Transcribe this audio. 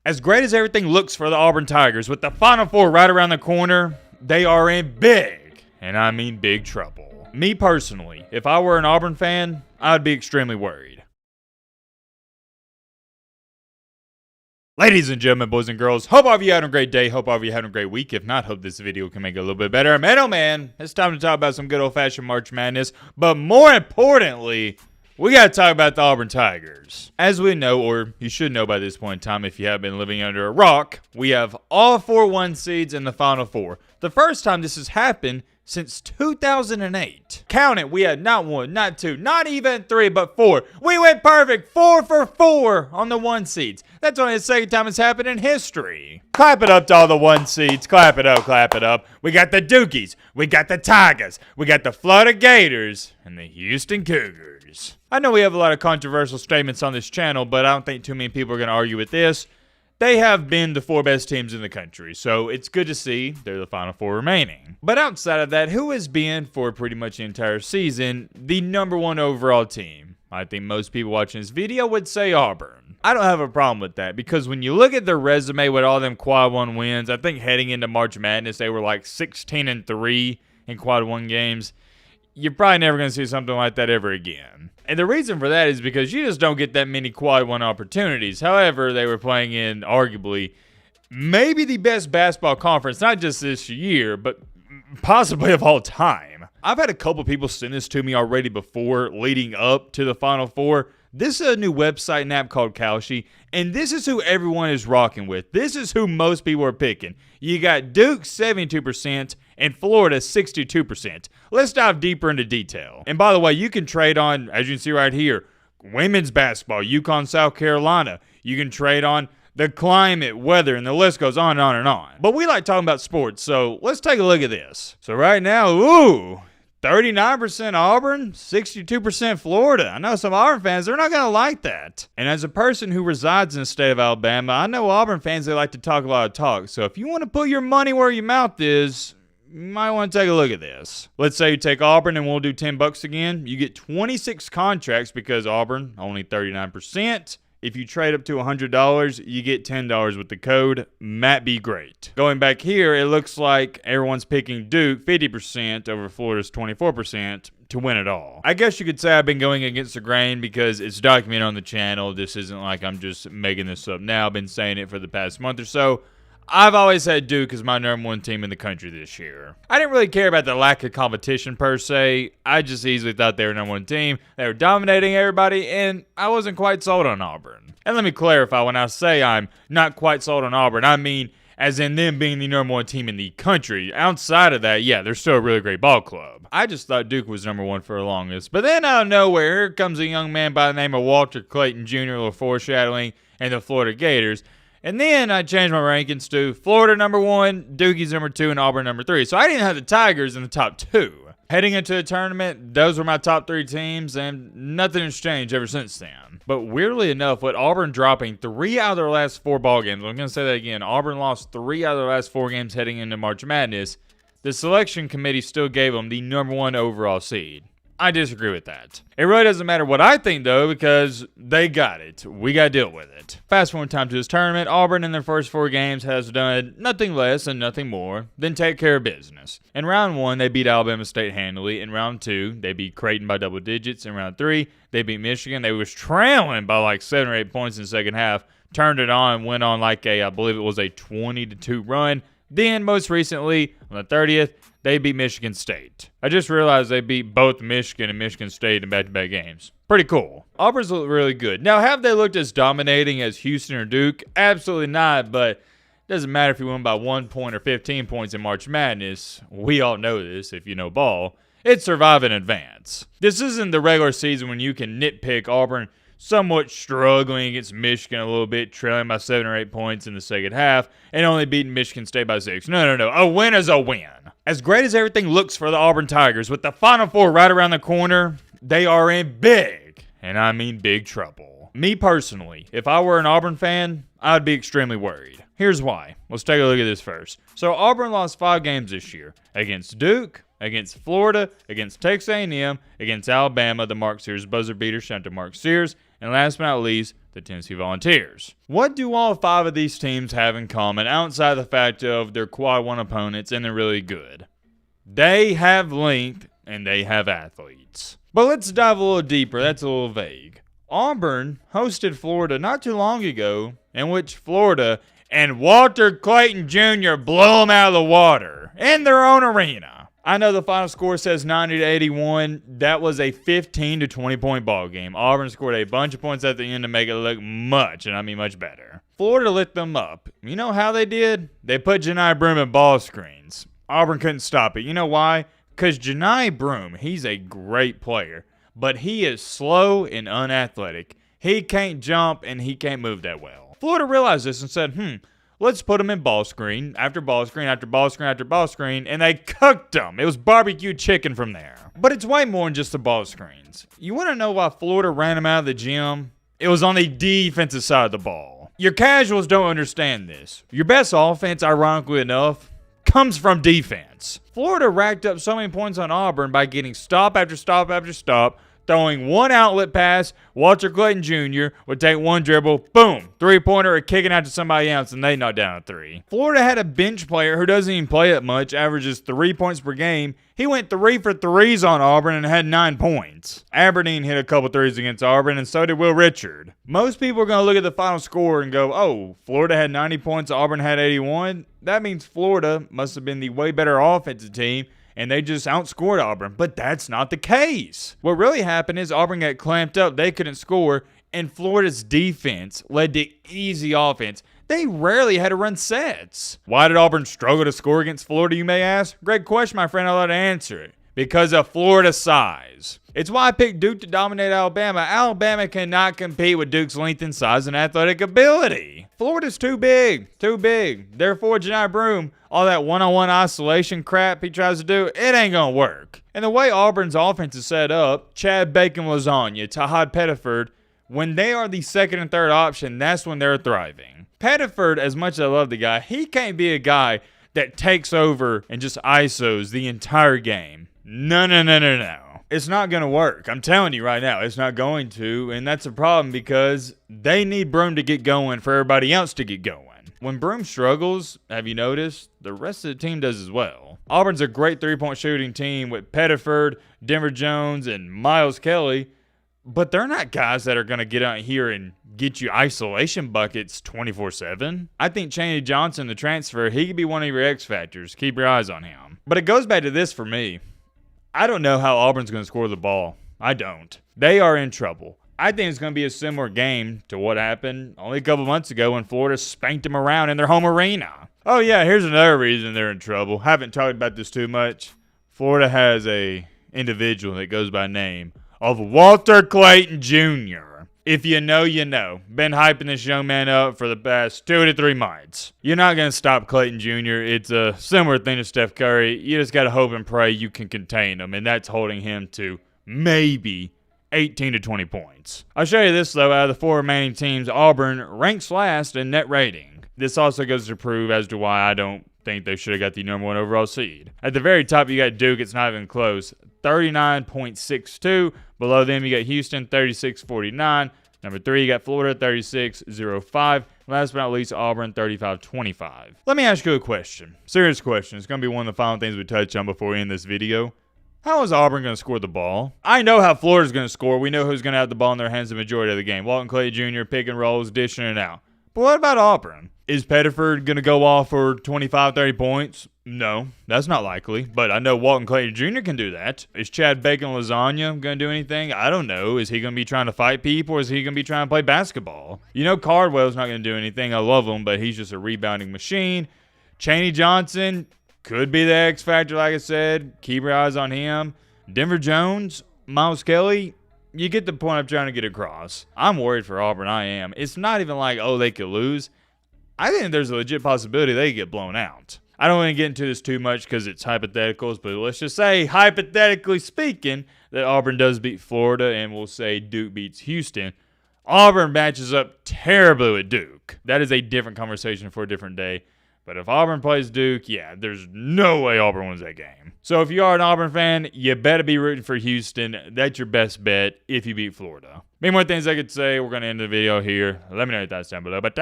As great as everything looks for the Auburn Tigers, with the Final Four right around the corner, they are in big, and I mean big trouble. Me personally, if I were an Auburn fan, I'd be extremely worried. Ladies and gentlemen, boys and girls, hope all of you had a great day. Hope all of you had a great week. If not, hope this video can make it a little bit better. Man, oh man, it's time to talk about some good old-fashioned March Madness. But more importantly, we got to talk about the Auburn Tigers. As we know, or you should know by this point in time if you have been living under a rock, we have all 4 1 seeds in the Final Four. The first time this has happened since 2008. Count it, we had not 1, not 2, not even 3, but 4. We went perfect, 4 for 4 on the 1 seeds. That's only the second time it's happened in history. Clap it up to all the 1 seeds. Clap it up, clap it up. We got the Dukies, we got the Tigers, we got the Florida Gators, and the Houston Cougars. I know we have a lot of controversial statements on this channel, but I don't think too many people are going to argue with this. They have been the 4 best teams in the country, so it's good to see they're the Final 4 remaining. But outside of that, who has been, for pretty much the entire season, the #1 overall team? I think most people watching this video would say Auburn. I don't have a problem with that, because when you look at their resume with all them Quad 1 wins, I think heading into March Madness, they were like 16-3 in Quad 1 games. You're probably never going to see something like that ever again. And the reason for that is because you just don't get that many Quad 1 opportunities. However, they were playing in arguably maybe the best basketball conference, not just this year, but possibly of all time. I've had a couple people send this to me already before, leading up to the Final Four. This is a new website and app called Kalshi, and this is who everyone is rocking with. This is who most people are picking. You got Duke 72% and Florida 62%. Let's dive deeper into detail. And by the way, you can trade on, as you can see right here, women's basketball, UConn, South Carolina. You can trade on the climate, weather, and the list goes on and on and on. But we like talking about sports, so let's take a look at this. So right now, ooh, 39% Auburn, 62% Florida. I know some Auburn fans, they're not going to like that. And as a person who resides in the state of Alabama, I know Auburn fans, they like to talk a lot of talk. So if you want to put your money where your mouth is, you might want to take a look at this. Let's say you take Auburn and we'll do $10 again. You get 26 contracts because Auburn, only 39%. If you trade up to $100, you get $10 with the code MattBGreat. Going back here, it looks like everyone's picking Duke 50% over Florida's 24% to win it all. I guess you could say I've been going against the grain because it's documented on the channel. This isn't like I'm just making this up now. I've been saying it for the past month or so. I've always had Duke as my #1 team in the country this year. I didn't really care about the lack of competition per se. I just easily thought they were #1 team. They were dominating everybody, and I wasn't quite sold on Auburn. And let me clarify, when I say I'm not quite sold on Auburn, I mean as in them being the #1 team in the country. Outside of that, yeah, they're still a really great ball club. I just thought Duke was #1 for the longest. But then out of nowhere, here comes a young man by the name of Walter Clayton Jr., a little foreshadowing, and the Florida Gators. And then I changed my rankings to Florida #1, Dukie's #2, and Auburn #3. So I didn't have the Tigers in the top 2. Heading into the tournament, those were my top 3 teams, and nothing has changed ever since then. But weirdly enough, with Auburn dropping 3 out of their last 4 ball games, I'm going to say that again, Auburn lost 3 out of their last 4 games heading into March Madness, the selection committee still gave them the #1 overall seed. I disagree with that. It really doesn't matter what I think, though, because they got it. We got to deal with it. Fast forward time to this tournament, Auburn in their first 4 games has done nothing less and nothing more than take care of business. In round 1, they beat Alabama State handily. In round 2, they beat Creighton by double digits. In round 3, they beat Michigan. They was trailing by like 7 or 8 points in the second half. Turned it on, went on like I believe it was a 20-2 run. Then, most recently, on the 30th, they beat Michigan State. I just realized they beat both Michigan and Michigan State in back-to-back games. Pretty cool. Auburn's looked really good. Now, have they looked as dominating as Houston or Duke? Absolutely not, but it doesn't matter if you win by 1 point or 15 points in March Madness. We all know this if you know ball. It's survive and advance. This isn't the regular season when you can nitpick Auburn somewhat struggling against Michigan a little bit, trailing by 7 or 8 points in the second half, and only beating Michigan State by 6. No. A win is a win. As great as everything looks for the Auburn Tigers, with the Final Four right around the corner, they are in big, and I mean big trouble. Me personally, if I were an Auburn fan, I'd be extremely worried. Here's why. Let's take a look at this first. So Auburn lost 5 games this year against Duke, against Florida, against Texas A&M, against Alabama, the Mark Sears buzzer beater, shout out to Mark Sears, and last but not least, the Tennessee Volunteers. What do all 5 of these teams have in common outside the fact of their quad 1 opponents and they're really good? They have length and they have athletes. But let's dive a little deeper. That's a little vague. Auburn hosted Florida not too long ago, in which Florida and Walter Clayton Jr. blew them out of the water in their own arena. I know the final score says 90-81. That was a 15 to 20 point ball game. Auburn scored a bunch of points at the end to make it look much, and I mean much better. Florida lit them up. You know how they did? They put Janai Broome in ball screens. Auburn couldn't stop it. You know why? Because Janai Broome, he's a great player, but he is slow and unathletic. He can't jump and he can't move that well. Florida realized this and said, let's put him in ball screen after ball screen after ball screen after ball screen, and they cooked him. It was barbecue chicken from there. But it's way more than just the ball screens. You want to know why Florida ran him out of the gym? It was on the defensive side of the ball. Your casuals don't understand this. Your best offense, ironically enough, comes from defense. Florida racked up so many points on Auburn by getting stop after stop after stop, throwing one outlet pass. Walter Clayton Jr. would take one dribble, boom, three-pointer, or kicking out to somebody else, and they knocked down a 3. Florida had a bench player who doesn't even play it much, averages 3 points per game. He went 3 for 3s on Auburn and had 9 points. Aberdeen hit a couple threes against Auburn, and so did Will Richard. Most people are going to look at the final score and go, oh, Florida had 90 points, Auburn had 81. That means Florida must have been the way better offensive team, and they just outscored Auburn. But that's not the case. What really happened is Auburn got clamped up. They couldn't score, and Florida's defense led to easy offense. They rarely had to run sets. Why did Auburn struggle to score against Florida, you may ask? Great question, my friend. I'll let you answer it. Because of Florida's size. It's why I picked Duke to dominate Alabama. Alabama cannot compete with Duke's length and size and athletic ability. Florida's too big. Too big. Therefore, Janai Broome, all that one-on-one isolation crap he tries to do, it ain't gonna work. And the way Auburn's offense is set up, Chad Bacon Lasagna, Tahad Pettiford, when they are the second and third option, that's when they're thriving. Pettiford, as much as I love the guy, he can't be a guy that takes over and just ISOs the entire game. No. It's not going to work. I'm telling you right now, it's not going to, and that's a problem because they need Broome to get going for everybody else to get going. When Broome struggles, have you noticed, the rest of the team does as well. Auburn's a great three-point shooting team with Pettiford, Denver Jones, and Miles Kelly, but they're not guys that are going to get out here and get you isolation buckets 24/7. I think Chaney Johnson, the transfer, he could be one of your X factors. Keep your eyes on him. But it goes back to this for me. I don't know how Auburn's going to score the ball. I don't. They are in trouble. I think it's going to be a similar game to what happened only a couple months ago when Florida spanked them around in their home arena. Oh yeah, here's another reason they're in trouble. Haven't talked about this too much. Florida has a individual that goes by name of Walter Clayton Jr. If you know, you know. Been hyping this young man up for the past 2 to 3 months. You're not going to stop Clayton Jr. It's a similar thing to Steph Curry. You just got to hope and pray you can contain him, and that's holding him to maybe 18 to 20 points. I'll show you this, though. Out of the 4 remaining teams, Auburn ranks last in net rating. This also goes to prove as to why I don't think they should have got the number 1 overall seed. At the very top, you got Duke. It's not even close. 39.62. Below them, you got Houston, 36.49. Number 3, you got Florida, 36.05. Last but not least, Auburn, 35.25. Let me ask you a question. Serious question. It's going to be one of the final things we touch on before we end this video. How is Auburn going to score the ball? I know how Florida's going to score. We know who's going to have the ball in their hands the majority of the game. Walton Clayton Jr., pick and rolls, dishing it out. But what about Auburn? Is Pettiford going to go off for 25, 30 points? No, that's not likely. But I know Walton Clayton Jr. can do that. Is Chad Bacon Lasagna going to do anything? I don't know. Is he going to be trying to fight people, or is he going to be trying to play basketball? You know Cardwell's not going to do anything. I love him, but he's just a rebounding machine. Chaney Johnson could be the X factor, like I said. Keep your eyes on him. Denver Jones, Miles Kelly. You get the point I'm trying to get across. I'm worried for Auburn. I am. It's not even like, oh, they could lose. I think there's a legit possibility they could get blown out. I don't want to get into this too much because it's hypotheticals, but let's just say, hypothetically speaking, that Auburn does beat Florida, and we'll say Duke beats Houston. Auburn matches up terribly with Duke. That is a different conversation for a different day. But if Auburn plays Duke, yeah, there's no way Auburn wins that game. So if you are an Auburn fan, you better be rooting for Houston. That's your best bet if you beat Florida. Many more things I could say. We're going to end the video here. Let me know your thoughts down below. But